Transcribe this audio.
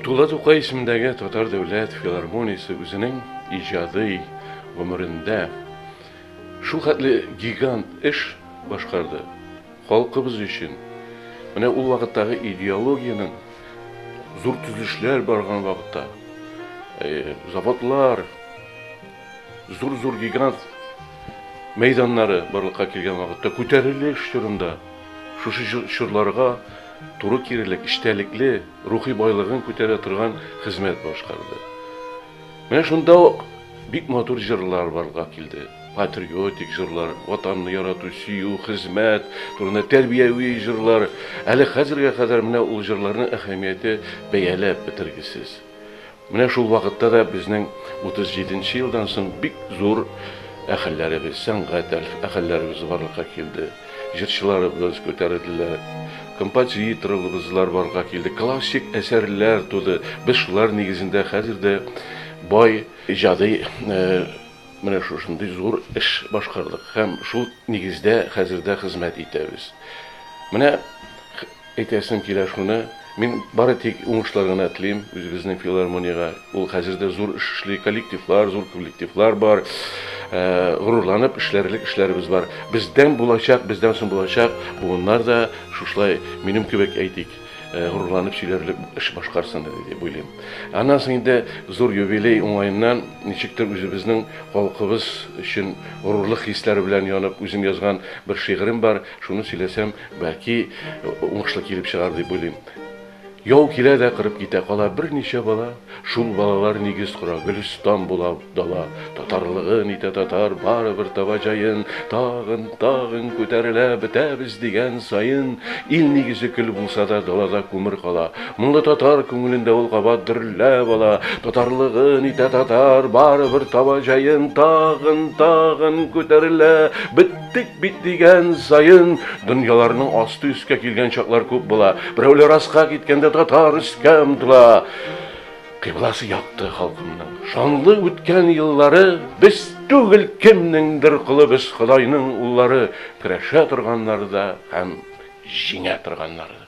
Гайетулла Тукай исемендәге Татар дәүләт филармониясе үзенең иҗади гомерендә шул хәтле гигант эш башкарды. Халкыбыз өчен. Менә ул вакыттагы идеологияның зур төзелешләр барган вакытта, заводлар, зур гигант мәйданнары барлыкка килгән вакытта күтәрелеш чорында шушы чорларга туры кирелек, иштәлекле, рухи байлыгын күтәрә торган хезмәт башкарды. Менә шунда ук бик матур җырлар барлыкка килде. Патриотик җырлар, ватанны ярату, сөю, хезмәт, турында тәрбияви җырлар. Әле хәзергә кадәр менә ул җырларның әһәмияте бәяләп бетергесез. Менә шул вакытта да безнең 37нче елдан соң бик зур әһелләребез, сәнгать әһелләребез барлыкка килде. Җырчыларыбыз күтәрелделәр. Композиторларыбызлар барлыкка килде. Классик әсәрләр туды. Без шулар нигезендә хәзердә бай иҗади менә шушындый зур эш башкардык һәм шул нигездә хәзердә хезмәт итәбез. Менә әйтәсем килә шуны, мин бары тик уңышлар гына телим үзебезнең филармониягә. Ул хәзердә зур эшле коллективлар, зур коллективлар бар. Горурланып эшләрлек эшләребез бар. Бездән булачак, бездән соң булачак, буыннар да шушлай минем кебек әйтик, горурланып сөйләрлек эш башкарсын дип уйлыйм. Аннан соң инде зур юбилей уңаеннан ничектер үзебезнең халкыбыз өчен горурлык хисләре белән янып үзем язган бер шигырем бар. Шуны сөйләсәм, бәлки уңышлы килеп чыгар дип уйлыйм. Яу килә дә кырып китә кала берничә бала, шул балалар нигез кора, Гөлстан була дала. Татарлыгын итә татар, барыбер таба җаен, тагын күтәрелә бетәбез дигән сайын, ил нигезе көл булса да далада күмер кала. Моңлы татар күңелендә ул кабат дөрләп ала. Татарлыгын итә татар, барыбер таба җаен, тагын күтәрелә беттек бит дигән сайын, дөньяларның асты үскә килгән чаклар күп була. Берәүләр аска киткәндә татар үскә омтыла. Кыйбласы якты халкымның. Шанлы үткән еллары, без түгел кемнеңдер кылы, без Худайның уллары, көрәшә торганнарда һәм җиңә торганнары.